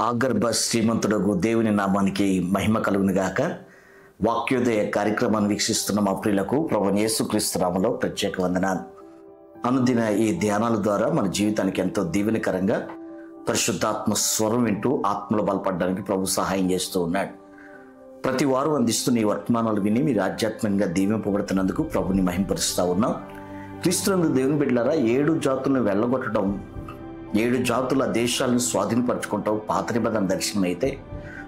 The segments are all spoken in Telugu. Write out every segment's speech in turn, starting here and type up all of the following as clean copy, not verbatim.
ఆగర్భ శ్రీమంతుడగు దేవుని నామానికి మహిమ కలుగును గాక. వాక్యోదయ కార్యక్రమాన్ని వీక్షిస్తున్న మా ప్రియులకు ప్రభువైన యేసుక్రీస్తు నామములో ప్రత్యేక వందనాలు. అనుదిన ఈ ధ్యానాల ద్వారా మన జీవితానికి ఎంతో దీవెనకరంగా పరిశుద్ధాత్మ స్వరం వింటూ ఆత్మలో బలపడడానికి ప్రభు సహాయం చేస్తూ ఉన్నాడు. ప్రతి వారం అందిస్తున్న ఈ వర్తమానాలు విని మీరు ఆధ్యాత్మికంగా దీవింపబడుతున్నందుకు ప్రభుని మహింపరుస్తూ ఉన్నాం. క్రీస్తునందు దేవుని బిడ్డలారా, 7 జాతులను వెళ్ళగొట్టడం, 7 జాతుల దేశాలను స్వాధీనపరచుకుంటాం పాత నిబంధన దర్శనం అయితే,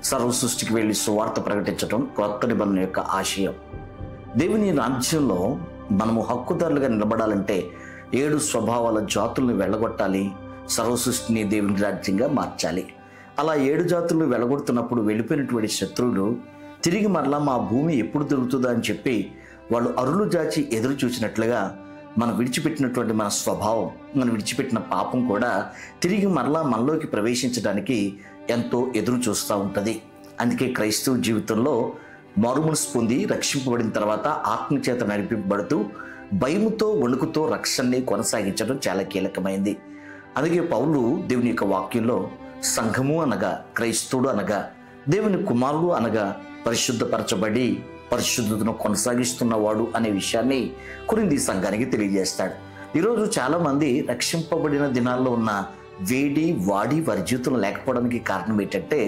సర్వ సృష్టికి వెళ్ళి సువార్త ప్రకటించడం కొత్త నిబంధన యొక్క ఆశయం. దేవుని రాజ్యంలో మనము హక్కుదారులుగా నిలబడాలంటే 7 స్వభావాల జాతులను వెళ్ళగొట్టాలి, సర్వ సృష్టిని దేవుని రాజ్యంగా మార్చాలి. అలా 7 జాతులను వెళ్ళగొడుతున్నప్పుడు వెళ్ళిపోయినటువంటి శత్రువులు తిరిగి మరలా మా భూమి ఎప్పుడు దొరుకుతుందా అని చెప్పి వాళ్ళు అరులు జాచి ఎదురు చూసినట్లుగా మనం విడిచిపెట్టినటువంటి మన స్వభావం, మనం విడిచిపెట్టిన పాపం కూడా తిరిగి మరలా మనలోకి ప్రవేశించడానికి ఎంతో ఎదురు చూస్తూ ఉంటుంది. అందుకే క్రైస్తవ జీవితంలో మారుమనసు పొంది రక్షింపబడిన తర్వాత ఆత్మచేత నడిపింపబడుతూ భయముతో వణుకుతో రక్షణని కొనసాగించడం చాలా కీలకమైంది. అందుకే పౌలు దేవుని యొక్క వాక్యంలో సంఘము అనగా, క్రైస్తవుడు అనగా, దేవుని కుమారుడు అనగా పరిశుద్ధపరచబడి పరిశుద్ధతను కొనసాగిస్తున్నవాడు అనే విషయాన్ని కొరింథీ సంఘానికి తెలియజేస్తాడు. ఈరోజు చాలామంది రక్షింపబడిన దినాల్లో ఉన్న వేడి వాడి వారి జీవితంలో లేకపోవడానికి కారణం ఏంటంటే,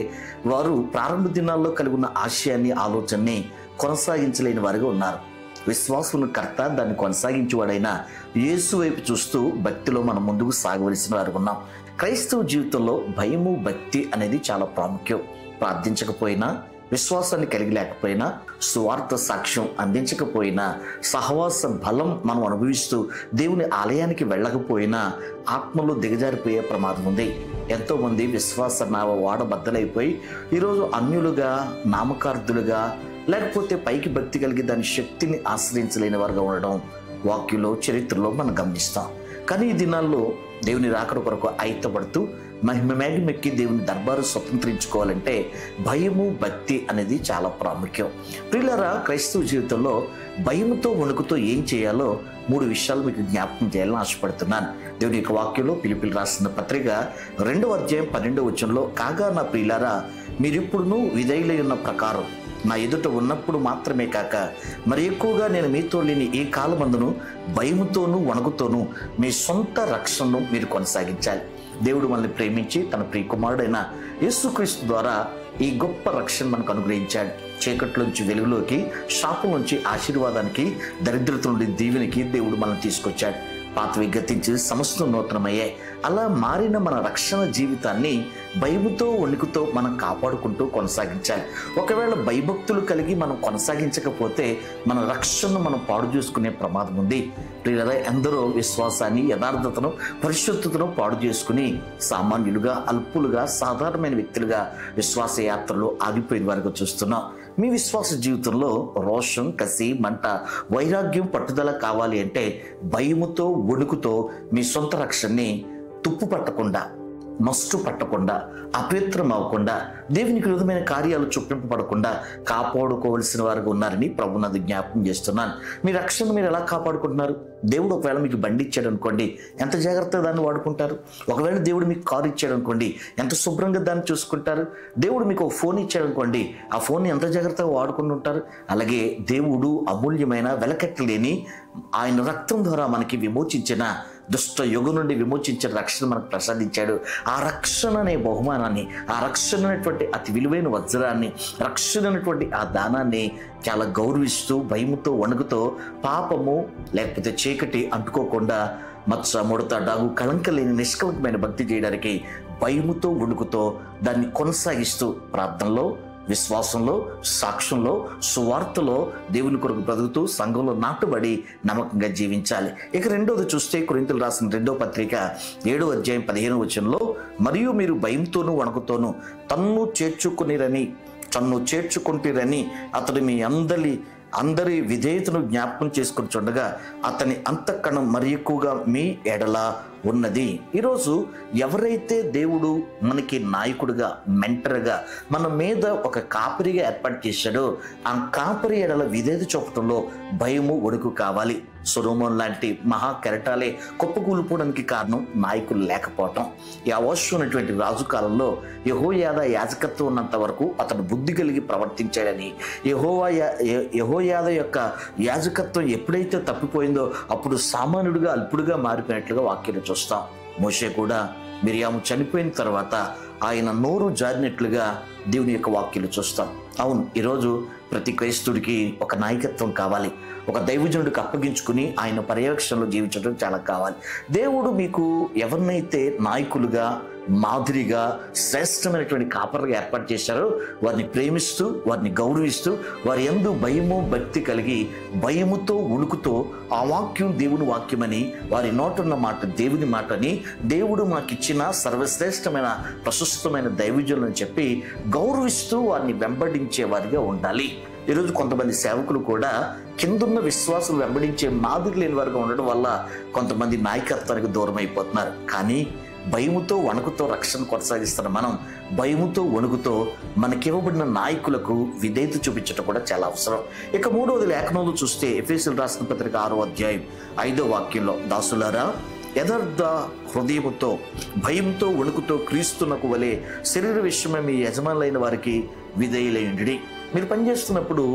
వారు ప్రారంభ దినాల్లో కలిగి ఉన్న ఆశయాన్ని, ఆలోచనని కొనసాగించలేని వారిగా ఉన్నారు. విశ్వాసులను కర్త, దాన్ని కొనసాగించేవాడైనా యేసు వైపు చూస్తూ భక్తిలో మనం ముందుకు సాగవలసిన వారు ఉన్నాం. క్రైస్తవ జీవితంలో భయము, భక్తి అనేది చాలా ప్రాముఖ్యం. ప్రార్థించకపోయినా, విశ్వాసాన్ని కలిగి లేకపోయినా, సువార్త సాక్ష్యం అందించకపోయినా, సహవాస బలం మనం అనుభవిస్తూ దేవుని ఆలయానికి వెళ్ళకపోయినా ఆత్మలో దిగజారిపోయే ప్రమాదం ఉంది. ఎంతోమంది విశ్వాస వాడ బద్దలైపోయి ఈరోజు అన్యులుగా, నామకార్థులుగా, లేకపోతే పైకి భక్తి కలిగి దాని శక్తిని ఆశ్రయించలేని వారుగా ఉండడం వాక్యంలో, చరిత్రలో మనం గమనిస్తాం. కానీ ఈ దినాల్లో దేవుని రాకడ కొరకు ఆయుత్తపడుతూ మహిమెక్కి దేవుని దర్బారు స్వతంత్రించుకోవాలంటే భయము, భక్తి అనేది చాలా ప్రాముఖ్యం. ప్రియులారా, క్రైస్తవ జీవితంలో భయముతో వణుకుతో ఏం చేయాలో 3 విషయాలు మీకు జ్ఞాపకం చేయాలని ఆశపడుతున్నాను. దేవుని యొక్క వాక్యంలో ఫిలిప్పీయులకు రాసిన పత్రిక 2వ అధ్యాయం 12వ వచనంలో, కాగా నా ప్రియులారా, మీరిప్పుడును విధేయులై ఉన్న ప్రకారం నా ఎదుట ఉన్నప్పుడు మాత్రమే కాక మరి ఎక్కువగా నేను మీతో లేని ఏ కాలమందును భయముతోనూ వణుకుతోనూ మీ సొంత రక్షణను మీరు కొనసాగించాలి. దేవుడు మనల్ని ప్రేమించి తన ప్రియకుమారుడైన యేసుక్రీస్తు ద్వారా ఈ గొప్ప రక్షణ మనకు అనుగ్రహించాడు. చీకట్లోంచి వెలుగులోకి, శాపం నుంచి ఆశీర్వాదానికి, దరిద్రత నుండి దీవెనికి దేవుడు మనల్ని తీసుకొచ్చాడు. పాతవి గతించి సమస్తం నూతనమయ్యాయి. అలా మారిన మన రక్షణ జీవితాన్ని భయముతో వణుకుతో మనం కాపాడుకుంటూ కొనసాగించాలి. ఒకవేళ భయభక్తులు కలిగి మనం కొనసాగించకపోతే మన రక్షణను మనం పాడు చేసుకునే ప్రమాదం ఉంది. ప్రియులారా, ఎందరో విశ్వాసాన్ని, యథార్థతను, పరిశుద్ధతను పాడు చేసుకుని సామాన్యులుగా, అల్పులుగా, సాధారణమైన వ్యక్తులుగా విశ్వాస యాత్రలో ఆగిపోయిన వారిగా చూస్తున్నాం. మీ విశ్వాస జీవితంలో రోషం, కసి, మంట, వైరాగ్యం, పట్టుదల కావాలి అంటే భయముతో వణుకుతో మీ సొంత రక్షణని తుప్పు పట్టకుండా, నష్టు పట్టకుండా, అపవిత్రం అవ్వకుండా, దేవునికి విరుద్ధమైన కార్యాలు చొప్పింపబడకుండా కాపాడుకోవలసిన వారుగా ఉన్నారని ప్రభు నన్ను జ్ఞాపకం చేస్తున్నాను. మీ రక్షణ మీరు ఎలా కాపాడుకుంటున్నారు? దేవుడు ఒకవేళ మీకు బండి ఇచ్చాడు అనుకోండి, ఎంత జాగ్రత్తగా దాన్ని వాడుకుంటారు? ఒకవేళ దేవుడు మీకు కారు ఇచ్చాడు అనుకోండి, ఎంత శుభ్రంగా దాన్ని చూసుకుంటారు? దేవుడు మీకు ఒక ఫోన్ ఇచ్చాడు అనుకోండి, ఆ ఫోన్ని ఎంత జాగ్రత్తగా వాడుకుంటుంటారు? అలాగే దేవుడు అమూల్యమైన, వెలకట్టలేని ఆయన రక్తం ద్వారా మనకి విమోచించిన, దుష్ట యుగం నుండి విమోచించిన రక్షణ మనకు ప్రసాదించాడు. ఆ రక్షణ అనే బహుమానాన్ని, ఆ రక్షణ అనేటువంటి అతి విలువైన వజ్రాన్ని, రక్షణ అనేటువంటి ఆ దానాన్ని చాలా గౌరవిస్తూ భయముతో వణుకుతో పాపము లేకపోతే చీకటి అంటుకోకుండా మత్స, ముడత, డాగు, కళంక లేని నిష్కలంకమైన భక్తి చేయడానికి భయముతో వణుకుతో దాన్ని కొనసాగిస్తూ ప్రార్థనలో, విశ్వాసంలో, సాక్ష్యంలో, సువార్తలో దేవుని కొరకు బ్రతుకుతూ సంఘంలో నాటుబడి నమ్మకంగా జీవించాలి. ఇక రెండోది చూస్తే కొరింథీయులకు రాసిన 2వ పత్రిక 7వ అధ్యాయం 15వ వచనంలో, మరియు మీరు భయంతోనూ వణుకుతోనూ తన్ను చేర్చుకుంటారని అతడు మీ అందరి విధేయతను జ్ఞాపకం చేసుకుని చూడగా అతని అంతఃకరణం మరి ఎక్కువగా మీ ఎడల ఉన్నది. ఈరోజు ఎవరైతే దేవుడు మనకి నాయకుడిగా, మెంటర్గా, మన మీద ఒక కాపరిగా ఏర్పాటు చేశాడో ఆ కాపరి ఎడల విధేయత చూపటంలో భయము, వణుకు కావాలి. సొలొమోన్ లాంటి మహా కెరటాలే కుప్పకూలిపోవడానికి కారణం నాయకులు లేకపోవటం. ఈ అవశ్యమైనటువంటి రాజు కాలంలో యెహోయాదా యాజకత్వం ఉన్నంత వరకు అతడు బుద్ధి కలిగి ప్రవర్తించాడని, యెహోయాదా యొక్క యాజకత్వం ఎప్పుడైతే తప్పిపోయిందో అప్పుడు సామాన్యుడిగా అల్పుడుగా మారిపోయినట్లుగా వాక్యాలు చూస్తాం. మోషే కూడా మిరియాము చనిపోయిన తర్వాత ఆయన నోరు జారినట్లుగా దేవుని యొక్క వాక్యాలు చూస్తాం. అవును, ఈరోజు ప్రతి క్రైస్తుడికి ఒక నాయకత్వం కావాలి. ఒక దైవజనుడికి అప్పగించుకుని ఆయన పర్యవేక్షణలో జీవించడం చాలా కావాలి. దేవుడు మీకు ఎవరినైతే నాయకులుగా, మాదిరిగా, శ్రేష్టమైనటువంటి కాపరులుగా ఏర్పాటు చేశారో వారిని ప్రేమిస్తూ, వారిని గౌరవిస్తూ, వారి యందు భయము భక్తి కలిగి భయముతో ఉణుకుతో ఆ వాక్యం దేవుని వాక్యమని, వారి నోటున్న మాట దేవుని మాటని, దేవుడు మాకిచ్చిన సర్వశ్రేష్టమైన ప్రశస్తమైన దైవజనులని చెప్పి గౌరవిస్తూ వారిని వెంబడించే వారిగా ఉండాలి. ఈరోజు కొంతమంది సేవకులు కూడా కిందున్న విశ్వాసులు వెంబడించే మాదిరి లేని వారుగా ఉండడం వల్ల కొంతమంది నాయకత్వానికి దూరం అయిపోతున్నారు. కానీ భయముతో వణుకుతో రక్షణ కొనసాగిస్తున్న మనం భయముతో వణుకుతో మనకివ్వబడిన నాయకులకు విధేయత చూపించడం కూడా చాలా అవసరం. ఇక 3వది లేఖనంలో చూస్తే ఎఫెసీయులకు రాసిన పత్రిక 6వ అధ్యాయం 5వ వాక్యంలో, దాసులారా యథార్థ హృదయముతో భయంతో వణుకుతో క్రీస్తునకు వలె శరీర విషయమై మీ యజమానులైన వారికి విధేయులైండి. మీరు పనిచేస్తున్నప్పుడు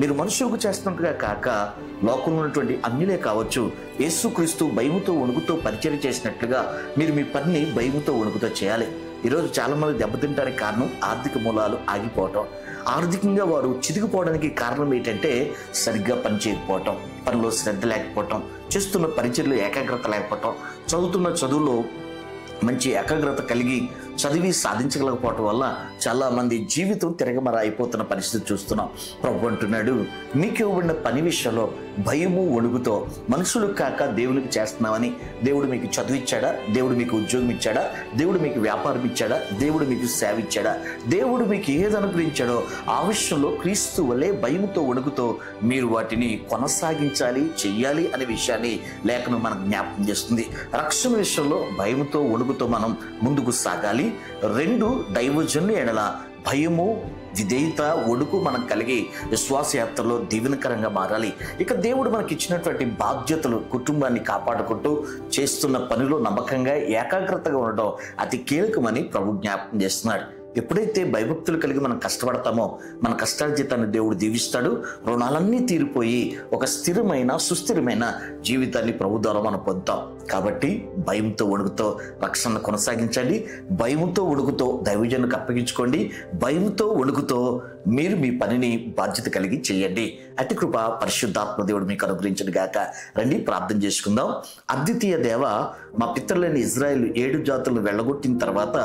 మీరు మనుషులకు చేస్తున్నట్టుగా కాక లోకంలో ఉన్నటువంటి అన్యులే కావచ్చు, యేసుక్రీస్తు భయముతో వణుకుతో పరిచయం చేసినట్లుగా మీరు మీ పనిని భయముతో వణుకుతో చేయాలి. ఈరోజు చాలామంది దెబ్బతింటానికి కారణం ఆర్థిక మూలాలు ఆగిపోవటం. ఆర్థికంగా వారు చితికిపోవడానికి కారణం ఏంటంటే సరిగ్గా పని చేయకపోవటం, పనిలో శ్రద్ధ లేకపోవటం, చేస్తున్న పరిచర్లో ఏకాగ్రత లేకపోవటం, చదువుతున్న చదువులో మంచి ఏకాగ్రత కలిగి చదివి సాధించగలకపోవటం వల్ల చాలామంది జీవితం తిరగమర అయిపోతున్న పరిస్థితి చూస్తున్నాం. ప్రభు అంటున్నాడు, మీకు ఇవ్వబడిన పని విషయంలో భయము వణుకుతో మనుషులకు కాక దేవునికి చేస్తున్నామని. దేవుడు మీకు చదువు ఇచ్చాడా? దేవుడు మీకు ఉద్యోగం ఇచ్చాడా? దేవుడు మీకు వ్యాపారం ఇచ్చాడా? దేవుడు మీకు సేవ ఇచ్చాడా? దేవుడు మీకు ఏది అనుగ్రహించాడో ఆ విషయంలో క్రీస్తు వలె భయముతో వణుకుతో మీరు వాటిని కొనసాగించాలి, చెయ్యాలి అనే విషయాన్ని లేఖనం మనకు జ్ఞాపకం చేస్తుంది. రక్షణ విషయంలో భయముతో వణుకుతో మనం ముందుకు సాగాలి. 2 దైవజనుల ఎడల భయము, విధేయత, వణుకు మనకు కలిగి విశ్వాసయాత్రలో దీవెనకరంగా మారాలి. ఇక దేవుడు మనకి ఇచ్చినటువంటి బాధ్యతలు, కుటుంబాన్ని కాపాడుకుంటూ చేస్తున్న పనిలో నమ్మకంగా ఏకాగ్రతగా ఉండడం అతి కీలకమని ప్రభు జ్ఞాపకం చేస్తున్నాడు. ఎప్పుడైతే భయభక్తులు కలిగి మనం కష్టపడతామో మన కష్టార్జితాన్ని దేవుడు దీవిస్తాడు. రుణాలన్నీ తీరిపోయి ఒక స్థిరమైన, సుస్థిరమైన జీవితాన్ని ప్రభు ద్వారా మనం పొందుతాం. కాబట్టి భయంతో వణుకుతో రక్షణ కొనసాగించండి. భయంతో వణుకుతో దైవజనులకు అప్పగించుకోండి. భయంతో వణుకుతో మీరు మీ పనిని బాధ్యత కలిగి చేయండి. అతి కృప పరిశుద్ధాత్మ దేవుడు మీకు అనుగ్రహించను గాక. రండి ప్రార్థన చేసుకుందాం. అద్వితీయ దేవ, మా పితరులైన ఇజ్రాయేలు 7 జాతులను వెళ్ళగొట్టిన తర్వాత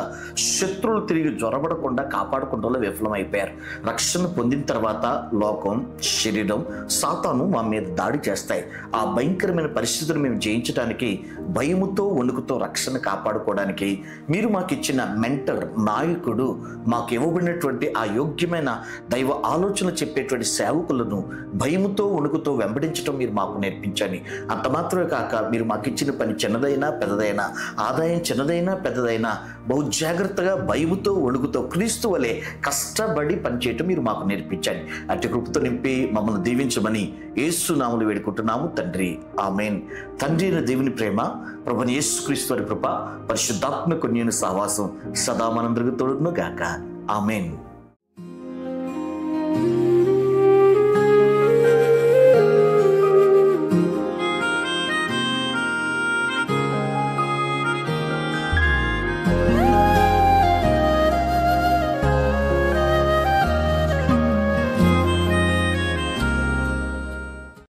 శత్రువులు తిరిగి జ్వరబడకుండా కాపాడుకుంటూ విఫలమైపోయారు. రక్షణ పొందిన తర్వాత లోకం, శరీరం, సాతాను మా మీద దాడి చేస్తాయి. ఆ భయంకరమైన పరిస్థితులు మేము జయించడానికి భయముతో వణుకుతో రక్షణ కాపాడుకోవడానికి మీరు మాకు ఇచ్చిన మెంటర్, నాయకుడు, మాకు ఇవ్వబడినటువంటి ఆ యోగ్యమైన దైవ ఆలోచన చెప్పేటువంటి సేవకులను భయముతో వణుకుతో వెంబడించడం మీరు మాకు నేర్పించండి. అంత మాత్రమే కాక మీరు మాకు ఇచ్చిన పని చిన్నదైనా పెద్దదైనా, ఆదాయం చిన్నదైనా పెద్దదైనా బహు జాగ్రత్తగా భయముతో వణుకుతో క్రీస్తు వలె కష్టపడి పనిచేయటం మీరు మాకు నేర్పించండి. అట్టి కృపతో నింపి మమ్మల్ని దీవించమని యేసు నామములో వేడుకుంటున్నాము తండ్రి, ఆమేన్. తండ్రి అయిన దేవుని ప్రేమ, ప్రభువైన యేసుక్రీస్తు వారి కృప, పరిశుద్ధాత్మ కొన్యను సహవాసం సదా మనందరికీ తోడును గాక. ఆమేన్.